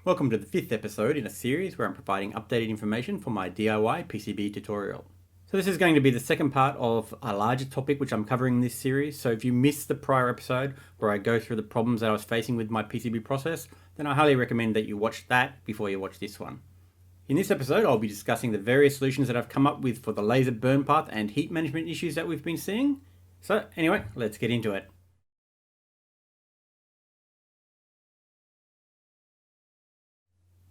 Welcome to the 5th episode in a series where I'm providing updated information for my DIY PCB tutorial. So this is going to be the second part of a larger topic which I'm covering in this series, so if you missed the prior episode where I go through the problems that I was facing with my PCB process, then I highly recommend that you watch that before you watch this one. In this episode I'll be discussing the various solutions that I've come up with for the laser burn path and heat management issues that we've been seeing. So anyway, let's get into it.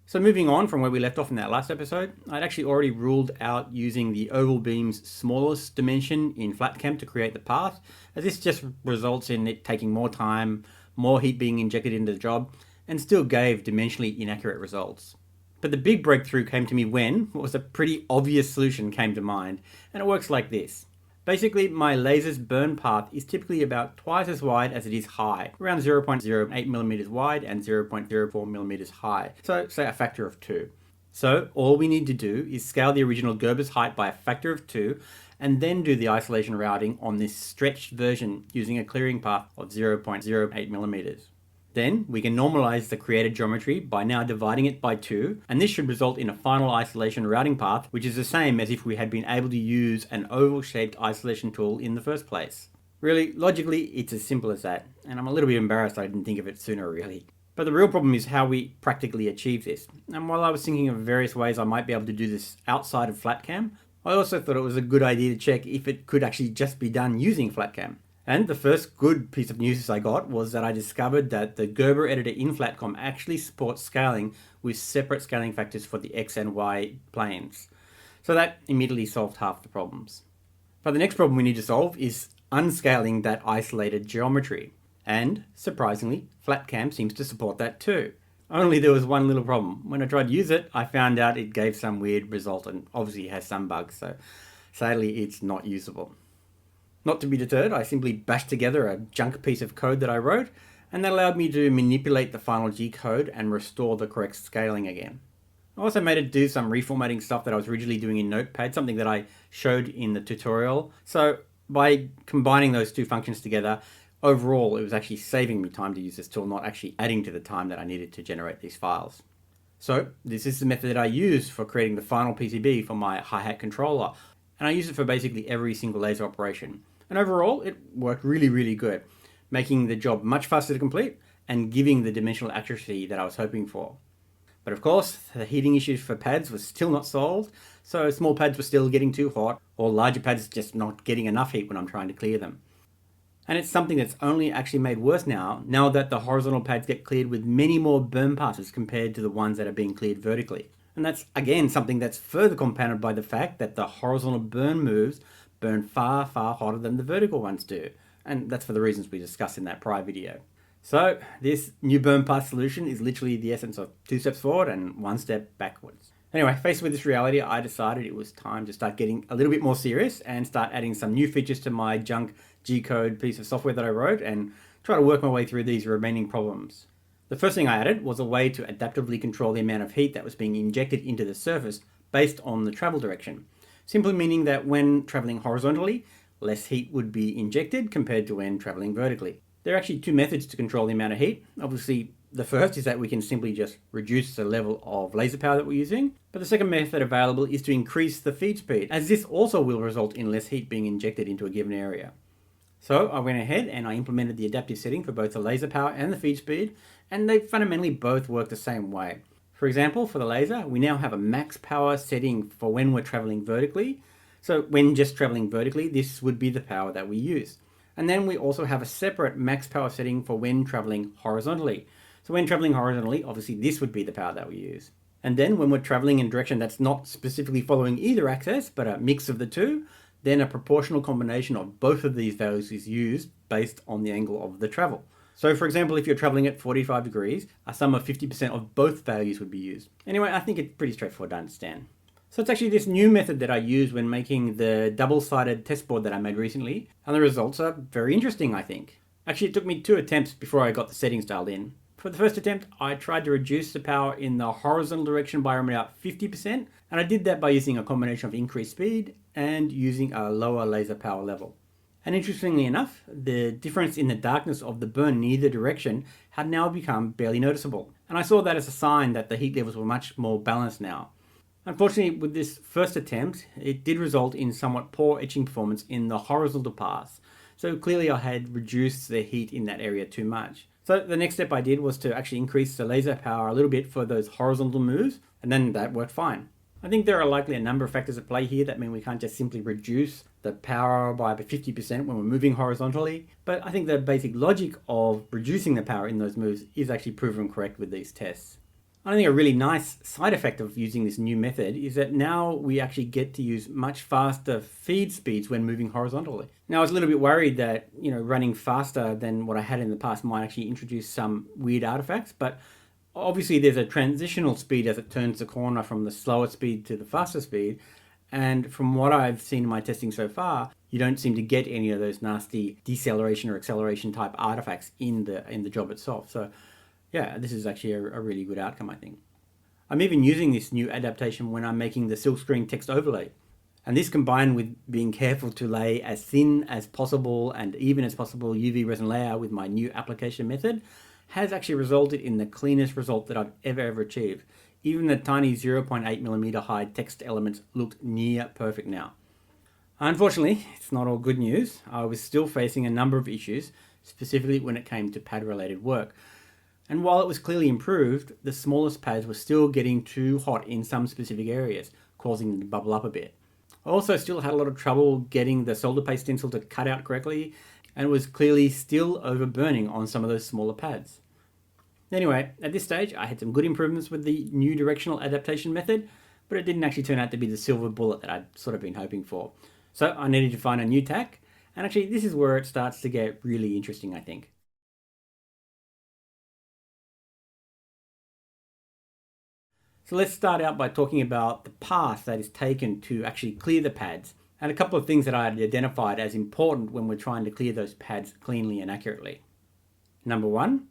So moving on from where we left off in that last episode, I'd actually already ruled out using the oval beam's smallest dimension in FlatCam to create the path, as this just results in it taking more time, more heat being injected into the job, and still gave dimensionally inaccurate results. But the big breakthrough came to me when what was a pretty obvious solution came to mind, and it works like this. Basically, my laser's burn path is typically about twice as wide as it is high, around 0.08mm wide and 0.04mm high, so say a factor of 2. So all we need to do is scale the original Gerber's height by a factor of 2, and then do the isolation routing on this stretched version using a clearing path of 0.08mm. Then we can normalize the created geometry by now dividing it by 2, and this should result in a final isolation routing path, which is the same as if we had been able to use an oval-shaped isolation tool in the first place. Really, logically, it's as simple as that, and I'm a little bit embarrassed I didn't think of it sooner really. But the real problem is how we practically achieve this, and while I was thinking of various ways I might be able to do this outside of FlatCam, I also thought it was a good idea to check if it could actually just be done using FlatCam. And the first good piece of news I got was that I discovered that the Gerber editor in FlatCom actually supports scaling with separate scaling factors for the X and Y planes. So that immediately solved half the problems. But the next problem we need to solve is unscaling that isolated geometry. And, surprisingly, FlatCam seems to support that too. Only there was one little problem. When I tried to use it, I found out it gave some weird result and obviously has some bugs, so sadly it's not usable. Not to be deterred, I simply bashed together a junk piece of code that I wrote, and that allowed me to manipulate the final G code and restore the correct scaling again. I also made it do some reformatting stuff that I was originally doing in Notepad, something that I showed in the tutorial. So by combining those two functions together, overall it was actually saving me time to use this tool, not actually adding to the time that I needed to generate these files. So this is the method that I use for creating the final PCB for my hi-hat controller, and I use it for basically every single laser operation. And overall, it worked really good, making the job much faster to complete and giving the dimensional accuracy that I was hoping for. But of course, the heating issues for pads was still not solved, so small pads were still getting too hot, or larger pads just not getting enough heat when I'm trying to clear them. And it's something that's only actually made worse now that the horizontal pads get cleared with many more burn passes compared to the ones that are being cleared vertically. And that's, again, something that's further compounded by the fact that the horizontal burn moves burn far hotter than the vertical ones do, and that's for the reasons we discussed in that prior video. So this new burn path solution is literally the essence of 2 steps forward and 1 step backwards. Anyway, faced with this reality, I decided it was time to start getting a little bit more serious and start adding some new features to my junk G-code piece of software that I wrote and try to work my way through these remaining problems. The first thing I added was a way to adaptively control the amount of heat that was being injected into the surface based on the travel direction. Simply meaning that when traveling horizontally, less heat would be injected compared to when traveling vertically. There are actually 2 methods to control the amount of heat. Obviously, the first is that we can simply just reduce the level of laser power that we're using, but the second method available is to increase the feed speed, as this also will result in less heat being injected into a given area. So I went ahead and I implemented the adaptive setting for both the laser power and the feed speed, and they fundamentally both work the same way. For example, for the laser, we now have a max power setting for when we're traveling vertically. So when just traveling vertically, this would be the power that we use. And then we also have a separate max power setting for when traveling horizontally. So when traveling horizontally, obviously this would be the power that we use. And then when we're traveling in a direction that's not specifically following either axis, but a mix of the two, then a proportional combination of both of these values is used based on the angle of the travel. So for example, if you're traveling at 45 degrees, a sum of 50% of both values would be used. Anyway, I think it's pretty straightforward to understand. So it's actually this new method that I used when making the double-sided test board that I made recently, and the results are very interesting, I think. Actually, it took me 2 attempts before I got the settings dialed in. For the first attempt, I tried to reduce the power in the horizontal direction by around about 50%, and I did that by using a combination of increased speed and using a lower laser power level. And interestingly enough, the difference in the darkness of the burn in either direction had now become barely noticeable. And I saw that as a sign that the heat levels were much more balanced now. Unfortunately, with this first attempt, it did result in somewhat poor etching performance in the horizontal paths. So clearly I had reduced the heat in that area too much. So the next step I did was to actually increase the laser power a little bit for those horizontal moves, and then that worked fine. I think there are likely a number of factors at play here that mean we can't just simply reduce the power by about 50% when we're moving horizontally, but I think the basic logic of reducing the power in those moves is actually proven correct with these tests. I think a really nice side effect of using this new method is that now we actually get to use much faster feed speeds when moving horizontally. Now I was a little bit worried that, running faster than what I had in the past might actually introduce some weird artifacts, but obviously there's a transitional speed as it turns the corner from the slower speed to the faster speed. And from what I've seen in my testing so far, you don't seem to get any of those nasty deceleration or acceleration type artifacts in the job itself. So yeah, this is actually a really good outcome, I think. I'm even using this new adaptation when I'm making the silkscreen text overlay. And this, combined with being careful to lay as thin as possible and even as possible UV resin layer with my new application method, has actually resulted in the cleanest result that I've ever achieved. Even the tiny 0.8mm high text elements look near perfect now. Unfortunately, it's not all good news. I was still facing a number of issues, specifically when it came to pad related work. And while it was clearly improved, the smallest pads were still getting too hot in some specific areas, causing them to bubble up a bit. I also still had a lot of trouble getting the solder paste stencil to cut out correctly, and was clearly still overburning on some of those smaller pads. Anyway, at this stage, I had some good improvements with the new directional adaptation method, but it didn't actually turn out to be the silver bullet that I'd sort of been hoping for. So I needed to find a new tack, and actually this is where it starts to get really interesting, I think. So let's start out by talking about the path that is taken to actually clear the pads, and a couple of things that I had identified as important when we're trying to clear those pads cleanly and accurately. Number one,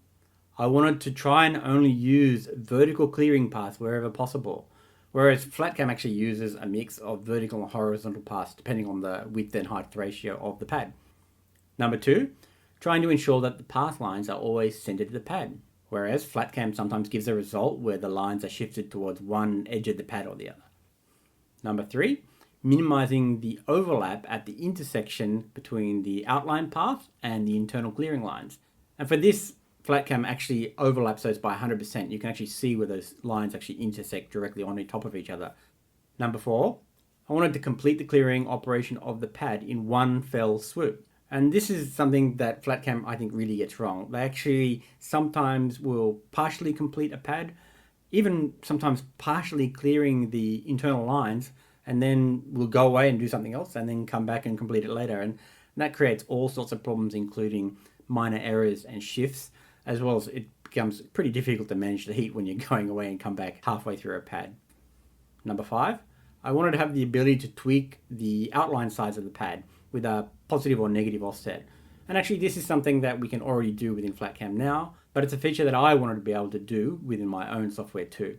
I wanted to try and only use vertical clearing paths wherever possible, whereas FlatCam actually uses a mix of vertical and horizontal paths depending on the width and height ratio of the pad. Number two, trying to ensure that the path lines are always centered to the pad, whereas FlatCam sometimes gives a result where the lines are shifted towards one edge of the pad or the other. Number three, minimizing the overlap at the intersection between the outline path and the internal clearing lines. And for this, FlatCam actually overlaps those by 100%. You can actually see where those lines actually intersect directly on top of each other. Number four, I wanted to complete the clearing operation of the pad in one fell swoop. And this is something that FlatCam, I think, really gets wrong. They actually sometimes will partially complete a pad, even sometimes partially clearing the internal lines, and then will go away and do something else and then come back and complete it later. And that creates all sorts of problems, including minor errors and shifts, as well as it becomes pretty difficult to manage the heat when you're going away and come back halfway through a pad. Number five, I wanted to have the ability to tweak the outline size of the pad with a positive or negative offset. And actually this is something that we can already do within FlatCam now, but it's a feature that I wanted to be able to do within my own software too.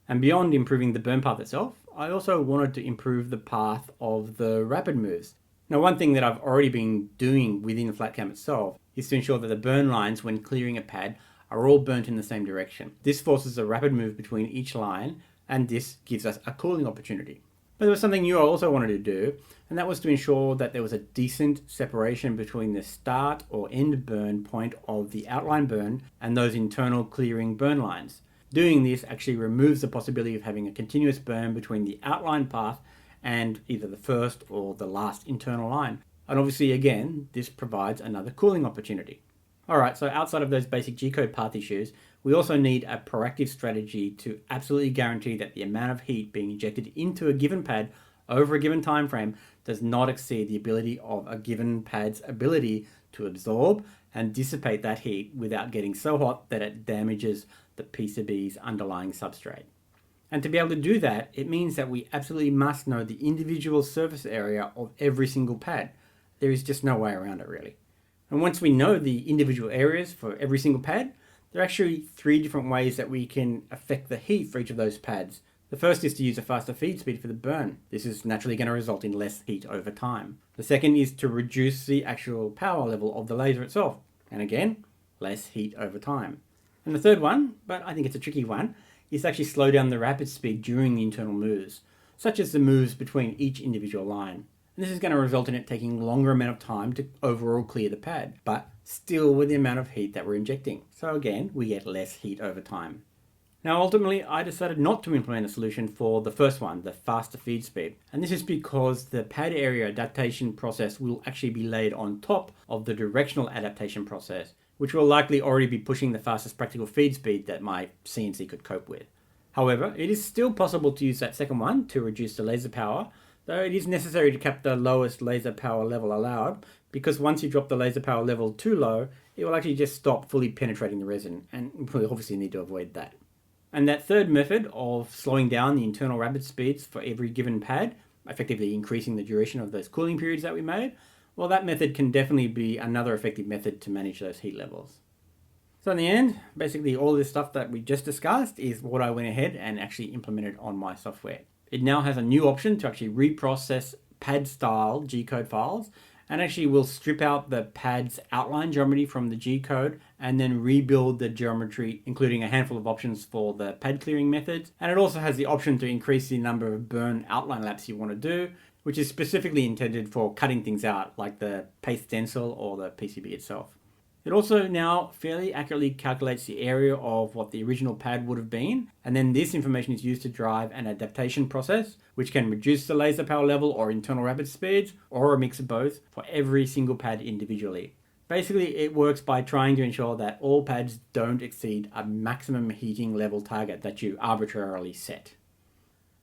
And beyond improving the burn path itself, I also wanted to improve the path of the rapid moves. Now, one thing that I've already been doing within FlatCam itself is to ensure that the burn lines when clearing a pad are all burnt in the same direction. This forces a rapid move between each line, and this gives us a cooling opportunity. But there was something new I also wanted to do, and that was to ensure that there was a decent separation between the start or end burn point of the outline burn and those internal clearing burn lines. Doing this actually removes the possibility of having a continuous burn between the outline path and either the first or the last internal line. And obviously, again, this provides another cooling opportunity. Alright, so outside of those basic G-code path issues, we also need a proactive strategy to absolutely guarantee that the amount of heat being injected into a given pad over a given time frame does not exceed the ability of a given pad's ability to absorb and dissipate that heat without getting so hot that it damages the PCB's underlying substrate. And to be able to do that, it means that we absolutely must know the individual surface area of every single pad. There is just no way around it, really. And once we know the individual areas for every single pad, there are actually 3 different ways that we can affect the heat for each of those pads The first is to use a faster feed speed for the burn. This is naturally going to result in less heat over time. The second is to reduce the actual power level of the laser itself. And again, less heat over time. And the third one, but I think it's a tricky one, is to actually slow down the rapid speed during the internal moves, such as the moves between each individual line. And this is going to result in it taking a longer amount of time to overall clear the pad, but still with the amount of heat that we're injecting. So again, we get less heat over time. Now ultimately, I decided not to implement a solution for the first one, the faster feed speed. And this is because the pad area adaptation process will actually be laid on top of the directional adaptation process, which will likely already be pushing the fastest practical feed speed that my CNC could cope with. However, it is still possible to use that second one to reduce the laser power, though it is necessary to cap the lowest laser power level allowed, because once you drop the laser power level too low, it will actually just stop fully penetrating the resin, and we obviously need to avoid that. And that third method of slowing down the internal rapid speeds for every given pad, effectively increasing the duration of those cooling periods that we made, well, that method can definitely be another effective method to manage those heat levels. So in the end, basically all this stuff that we just discussed is what I went ahead and actually implemented on my software. It now has a new option to actually reprocess pad style G-code files, and actually will strip out the pad's outline geometry from the G-code and then rebuild the geometry, including a handful of options for the pad clearing methods. And it also has the option to increase the number of burn outline laps you want to do, which is specifically intended for cutting things out like the paste stencil or the PCB itself. It also now fairly accurately calculates the area of what the original pad would have been, and then this information is used to drive an adaptation process, which can reduce the laser power level or internal rapid speeds, or a mix of both, for every single pad individually. Basically, it works by trying to ensure that all pads don't exceed a maximum heating level target that you arbitrarily set.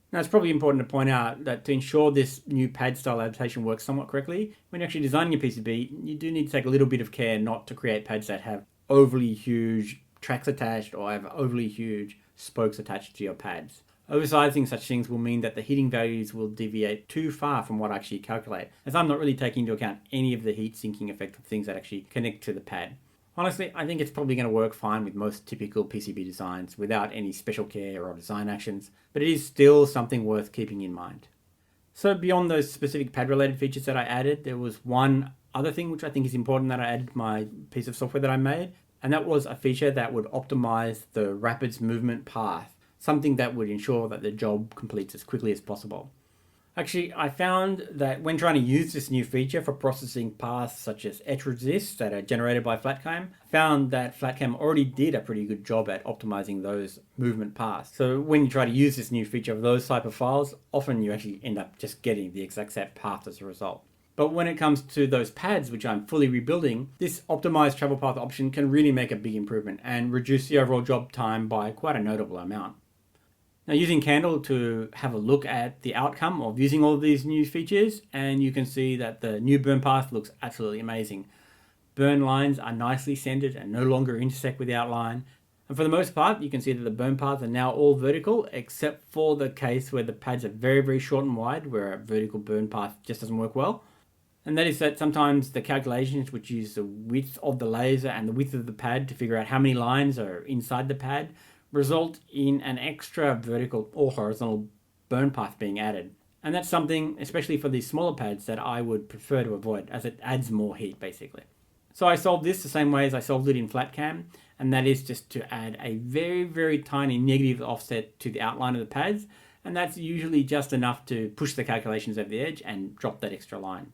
Now, it's probably important to point out that to ensure this new pad style adaptation works somewhat correctly, when you're actually designing your PCB, you do need to take a little bit of care not to create pads that have overly huge tracks attached or have overly huge spokes attached to your pads. Oversizing such things will mean that the heating values will deviate too far from what I actually calculate, as I'm not really taking into account any of the heat sinking effect of things that actually connect to the pad. Honestly, I think it's probably going to work fine with most typical PCB designs without any special care or design actions, but it is still something worth keeping in mind. So beyond those specific pad related features that I added, there was one other thing which I think is important that I added to my piece of software that I made, and that was a feature that would optimize the rapids movement path, something that would ensure that the job completes as quickly as possible. Actually, I found that when trying to use this new feature for processing paths such as etch resists that are generated by FlatCam, I found that FlatCam already did a pretty good job at optimizing those movement paths. So when you try to use this new feature of those type of files, often you actually end up just getting the exact same path as a result. But when it comes to those pads, which I'm fully rebuilding, this optimized travel path option can really make a big improvement and reduce the overall job time by quite a notable amount. Now, using Candle to have a look at the outcome of using all of these new features, and you can see that the new burn path looks absolutely amazing. Burn lines are nicely centered and no longer intersect with the outline. And for the most part, you can see that the burn paths are now all vertical, except for the case where the pads are very, very short and wide, where a vertical burn path just doesn't work well. And that is that sometimes the calculations, which use the width of the laser and the width of the pad to figure out how many lines are inside the pad, result in an extra vertical or horizontal burn path being added. And that's something, especially for these smaller pads, that I would prefer to avoid, as it adds more heat basically. So I solved this the same way as I solved it in FlatCam, and that is just to add a very, very tiny negative offset to the outline of the pads, and that's usually just enough to push the calculations over the edge and drop that extra line.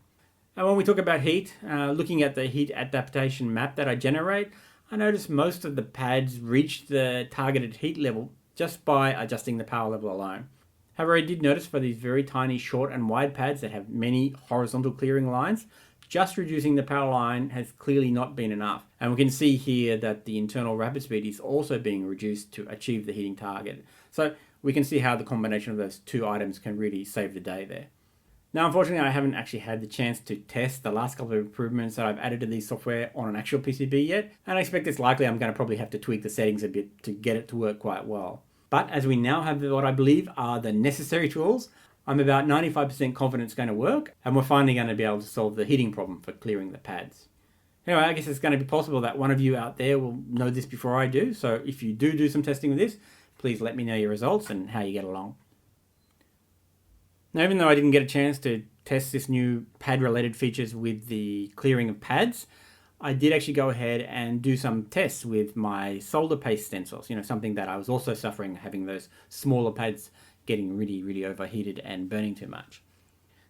And when we talk about heat, looking at the heat adaptation map that I generate, I noticed most of the pads reach the targeted heat level just by adjusting the power level alone. However, I did notice for these very tiny short and wide pads that have many horizontal clearing lines, just reducing the power line has clearly not been enough. And we can see here that the internal rapid speed is also being reduced to achieve the heating target. So we can see how the combination of those two items can really save the day there. Now, unfortunately, I haven't actually had the chance to test the last couple of improvements that I've added to these software on an actual PCB yet, and I expect it's likely I'm going to probably have to tweak the settings a bit to get it to work quite well. But as we now have what I believe are the necessary tools, I'm about 95% confident it's going to work, and we're finally going to be able to solve the heating problem for clearing the pads. Anyway, I guess it's going to be possible that one of you out there will know this before I do, so if you do some testing with this, please let me know your results and how you get along. Now, even though I didn't get a chance to test this new pad-related features with the clearing of pads, I did actually go ahead and do some tests with my solder paste stencils, something that I was also suffering, having those smaller pads getting really, really overheated and burning too much.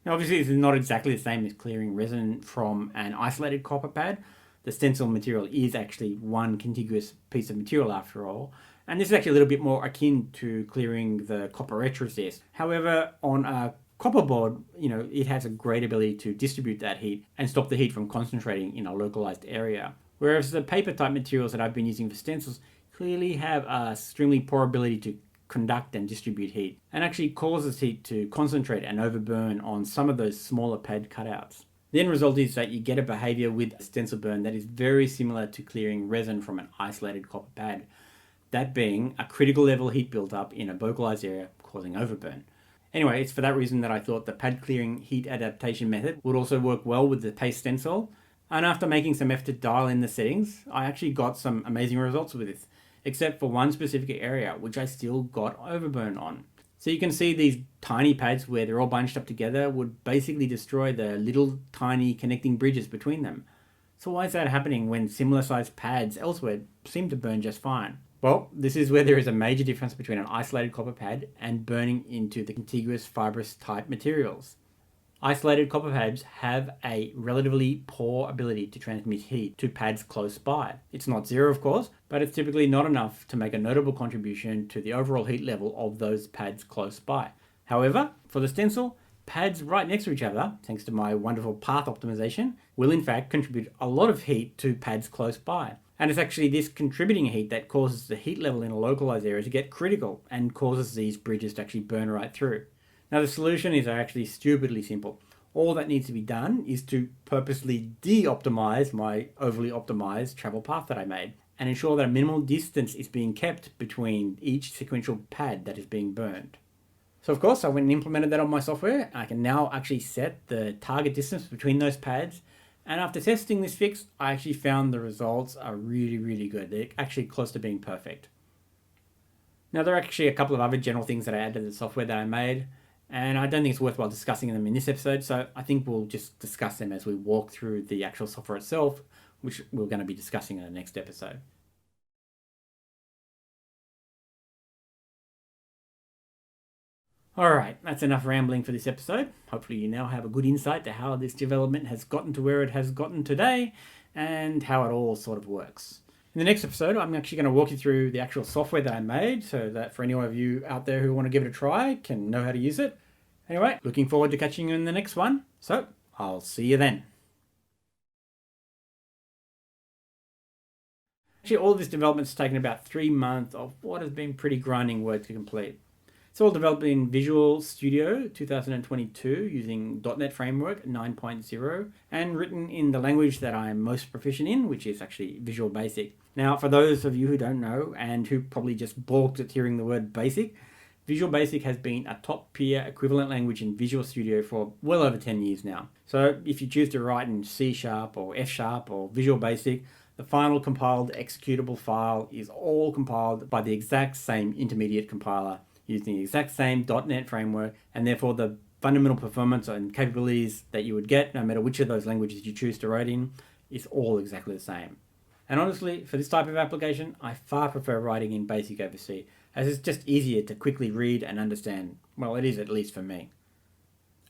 Now, obviously, this is not exactly the same as clearing resin from an isolated copper pad. The stencil material is actually one contiguous piece of material after all, and this is actually a little bit more akin to clearing the copper retrosist. However, on a copper board, it has a great ability to distribute that heat and stop the heat from concentrating in a localized area. Whereas the paper type materials that I've been using for stencils clearly have a extremely poor ability to conduct and distribute heat, and actually causes heat to concentrate and overburn on some of those smaller pad cutouts. The end result is that you get a behavior with stencil burn that is very similar to clearing resin from an isolated copper pad, that being a critical level heat buildup in a localized area causing overburn. Anyway, it's for that reason that I thought the pad clearing heat adaptation method would also work well with the paste stencil, and after making some effort to dial in the settings, I actually got some amazing results with this, except for one specific area which I still got overburn on. So you can see these tiny pads where they're all bunched up together would basically destroy the little tiny connecting bridges between them. So why is that happening when similar sized pads elsewhere seem to burn just fine? Well, this is where there is a major difference between an isolated copper pad and burning into the contiguous fibrous type materials. Isolated copper pads have a relatively poor ability to transmit heat to pads close by. It's not zero, of course, but it's typically not enough to make a notable contribution to the overall heat level of those pads close by. However, for the stencil, pads right next to each other, thanks to my wonderful path optimization, will in fact contribute a lot of heat to pads close by. And it's actually this contributing heat that causes the heat level in a localized area to get critical and causes these bridges to actually burn right through. Now, the solution is actually stupidly simple. All that needs to be done is to purposely de-optimize my overly optimized travel path that I made and ensure that a minimal distance is being kept between each sequential pad that is being burned. So of course, I went and implemented that on my software. I can now actually set the target distance between those pads. And after testing this fix, I actually found the results are really, really good. They're actually close to being perfect. Now, there are actually a couple of other general things that I added to the software that I made, and I don't think it's worthwhile discussing them in this episode, so I think we'll just discuss them as we walk through the actual software itself, which we're going to be discussing in the next episode. Alright, that's enough rambling for this episode. Hopefully you now have a good insight to how this development has gotten to where it has gotten today, and how it all sort of works. In the next episode, I'm actually going to walk you through the actual software that I made, so that for any of you out there who want to give it a try can know how to use it. Anyway, looking forward to catching you in the next one, so I'll see you then. Actually, all this development's taken about 3 months of what has been pretty grinding work to complete. It's all developed in Visual Studio 2022 using .NET Framework 9.0 and written in the language that I'm most proficient in, which is actually Visual Basic. Now, for those of you who don't know and who probably just balked at hearing the word basic, Visual Basic has been a top-tier equivalent language in Visual Studio for well over 10 years now. So if you choose to write in C# or F# or Visual Basic, the final compiled executable file is all compiled by the exact same intermediate compiler using the exact same .NET framework, and therefore the fundamental performance and capabilities that you would get no matter which of those languages you choose to write in is all exactly the same. And honestly, for this type of application, I far prefer writing in BASIC over C, as it's just easier to quickly read and understand. Well, it is, at least for me.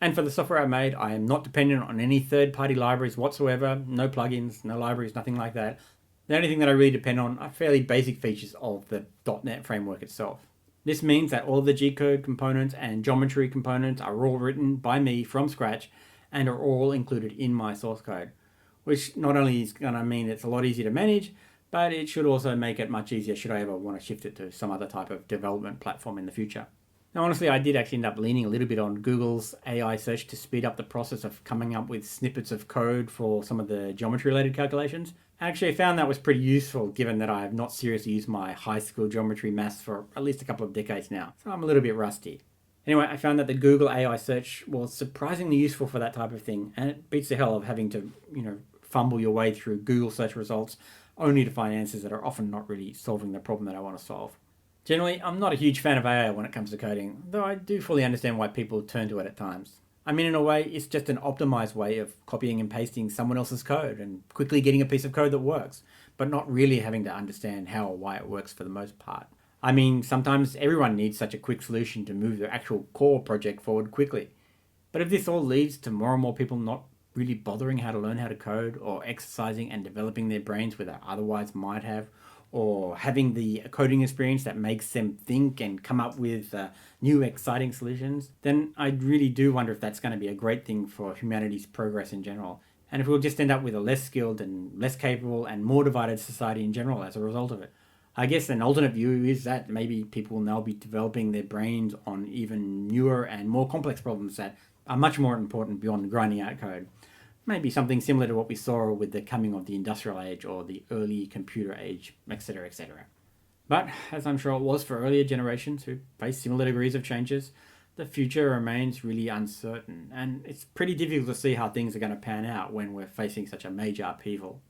And for the software I made, I am not dependent on any third-party libraries whatsoever, no plugins, no libraries, nothing like that. The only thing that I really depend on are fairly basic features of the .NET framework itself. This means that all the G-code components and geometry components are all written by me from scratch and are all included in my source code, which not only is going to mean it's a lot easier to manage, but it should also make it much easier should I ever want to shift it to some other type of development platform in the future. Now, honestly, I did actually end up leaning a little bit on Google's AI search to speed up the process of coming up with snippets of code for some of the geometry-related calculations. Actually, I found that was pretty useful given that I have not seriously used my high school geometry maths for at least a couple of decades now, so I'm a little bit rusty. Anyway, I found that the Google AI search was surprisingly useful for that type of thing, and it beats the hell of having to, fumble your way through Google search results only to find answers that are often not really solving the problem that I want to solve. Generally, I'm not a huge fan of AI when it comes to coding, though I do fully understand why people turn to it at times. I mean, in a way, it's just an optimized way of copying and pasting someone else's code and quickly getting a piece of code that works, but not really having to understand how or why it works for the most part. I mean, sometimes everyone needs such a quick solution to move their actual core project forward quickly. But if this all leads to more and more people not really bothering how to learn how to code or exercising and developing their brains where they otherwise might have, or having the coding experience that makes them think and come up with new exciting solutions, then I really do wonder if that's going to be a great thing for humanity's progress in general. And if we'll just end up with a less skilled and less capable and more divided society in general as a result of it. I guess an alternate view is that maybe people will now be developing their brains on even newer and more complex problems that are much more important beyond grinding out code. Maybe something similar to what we saw with the coming of the industrial age or the early computer age, etc., etc. But, as I'm sure it was for earlier generations who faced similar degrees of changes, the future remains really uncertain, and it's pretty difficult to see how things are going to pan out when we're facing such a major upheaval.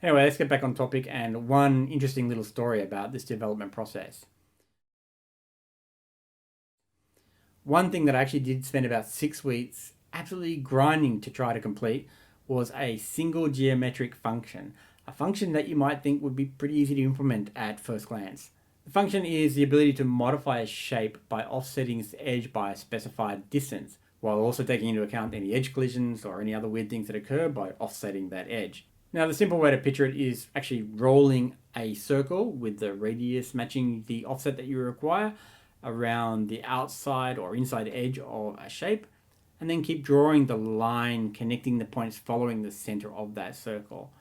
Anyway, let's get back on topic and one interesting little story about this development process. One thing that I actually did spend about 6 weeks absolutely grinding to try to complete was a single geometric function, a function that you might think would be pretty easy to implement at first glance. The function is the ability to modify a shape by offsetting its edge by a specified distance, while also taking into account any edge collisions or any other weird things that occur by offsetting that edge. Now, the simple way to picture it is actually rolling a circle with the radius matching the offset that you require around the outside or inside edge of a shape, and then keep drawing the line connecting the points following the center of that circle.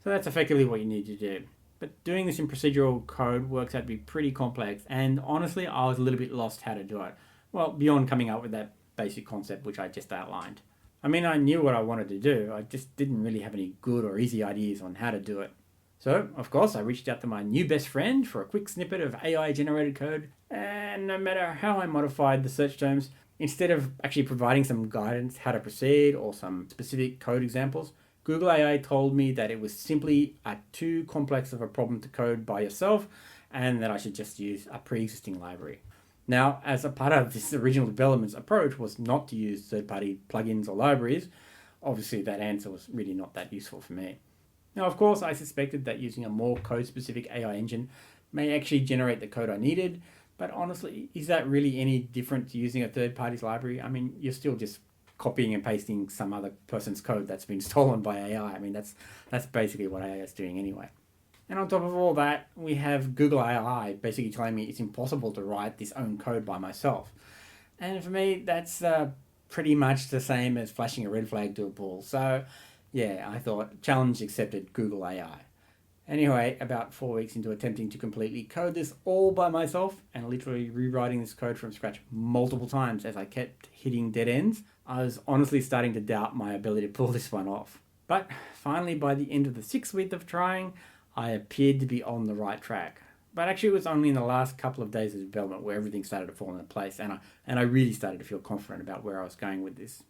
So that's effectively what you need to do. But doing this in procedural code works out to be pretty complex, and honestly, I was a little bit lost how to do it. Well, beyond coming up with that basic concept which I just outlined. I mean, I knew what I wanted to do, I just didn't really have any good or easy ideas on how to do it. So, of course, I reached out to my new best friend for a quick snippet of AI-generated code, and no matter how I modified the search terms, instead of actually providing some guidance how to proceed or some specific code examples, Google AI told me that it was simply too complex of a problem to code by yourself and that I should just use a pre-existing library. Now, as a part of this original development's approach was not to use third-party plugins or libraries, obviously that answer was really not that useful for me. Now, of course, I suspected that using a more code-specific AI engine may actually generate the code I needed, but honestly, is that really any different to using a third party's library? I mean, you're still just copying and pasting some other person's code that's been stolen by AI. I mean, that's basically what AI is doing anyway. And on top of all that, we have Google AI basically telling me it's impossible to write this own code by myself. And for me, that's pretty much the same as flashing a red flag to a bull. So, yeah, I thought, challenge accepted, Google AI. Anyway, about 4 weeks into attempting to completely code this all by myself and literally rewriting this code from scratch multiple times as I kept hitting dead ends, I was honestly starting to doubt my ability to pull this one off. But finally, by the end of the 6th week of trying, I appeared to be on the right track. But actually, it was only in the last couple of days of development where everything started to fall into place, and I really started to feel confident about where I was going with this.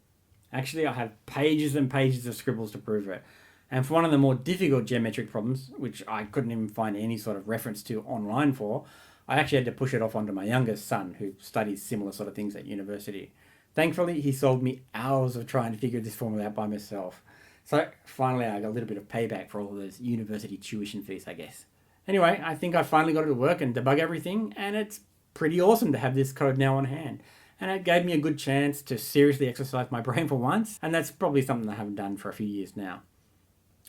Actually, I have pages and pages of scribbles to prove it. And for one of the more difficult geometric problems, which I couldn't even find any sort of reference to online for, I actually had to push it off onto my youngest son, who studies similar sort of things at university. Thankfully, he solved me hours of trying to figure this formula out by myself. So finally, I got a little bit of payback for all of those university tuition fees, I guess. Anyway, I think I finally got it to work and debug everything, and it's pretty awesome to have this code now on hand. And it gave me a good chance to seriously exercise my brain for once, and that's probably something I haven't done for a few years now.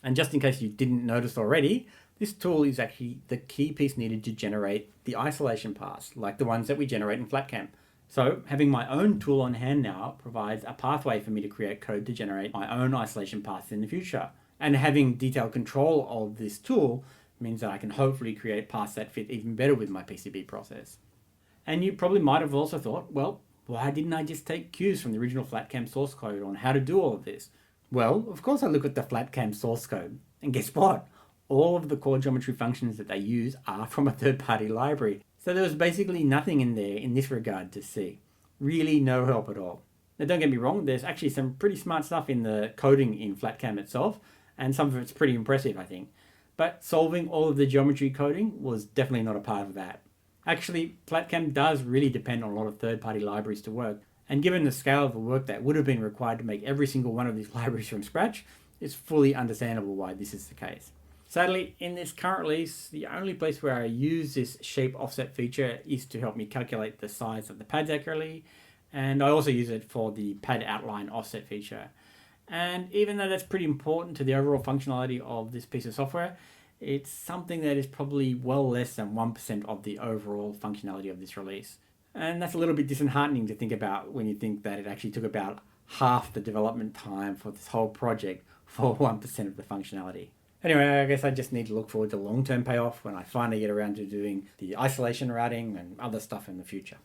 And just in case you didn't notice already, this tool is actually the key piece needed to generate the isolation paths, like the ones that we generate in FlatCam. So having my own tool on hand now provides a pathway for me to create code to generate my own isolation paths in the future. And having detailed control of this tool means that I can hopefully create paths that fit even better with my PCB process. And you probably might have also thought, well, why didn't I just take cues from the original FlatCam source code on how to do all of this? Well, of course I look at the FlatCam source code, and guess what? All of the core geometry functions that they use are from a third-party library. So there was basically nothing in there in this regard to see. Really no help at all. Now don't get me wrong, there's actually some pretty smart stuff in the coding in FlatCam itself, and some of it's pretty impressive, I think. But solving all of the geometry coding was definitely not a part of that. Actually, FlatCam does really depend on a lot of third-party libraries to work, and given the scale of the work that would have been required to make every single one of these libraries from scratch, it's fully understandable why this is the case. Sadly, in this current release, the only place where I use this shape offset feature is to help me calculate the size of the pads accurately, and I also use it for the pad outline offset feature. And even though that's pretty important to the overall functionality of this piece of software, it's something that is probably well less than 1% of the overall functionality of this release. And that's a little bit disheartening to think about when you think that it actually took about half the development time for this whole project for 1% of the functionality. Anyway, I guess I just need to look forward to long-term payoff when I finally get around to doing the isolation routing and other stuff in the future.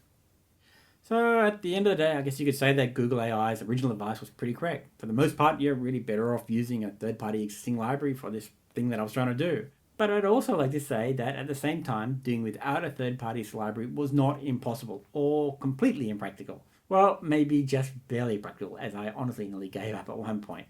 So at the end of the day, I guess you could say that Google AI's original advice was pretty correct. For the most part, you're really better off using a third-party existing library for this thing that I was trying to do. But I'd also like to say that at the same time, doing without a third-party library was not impossible or completely impractical. Well, maybe just barely practical, as I honestly nearly gave up at one point.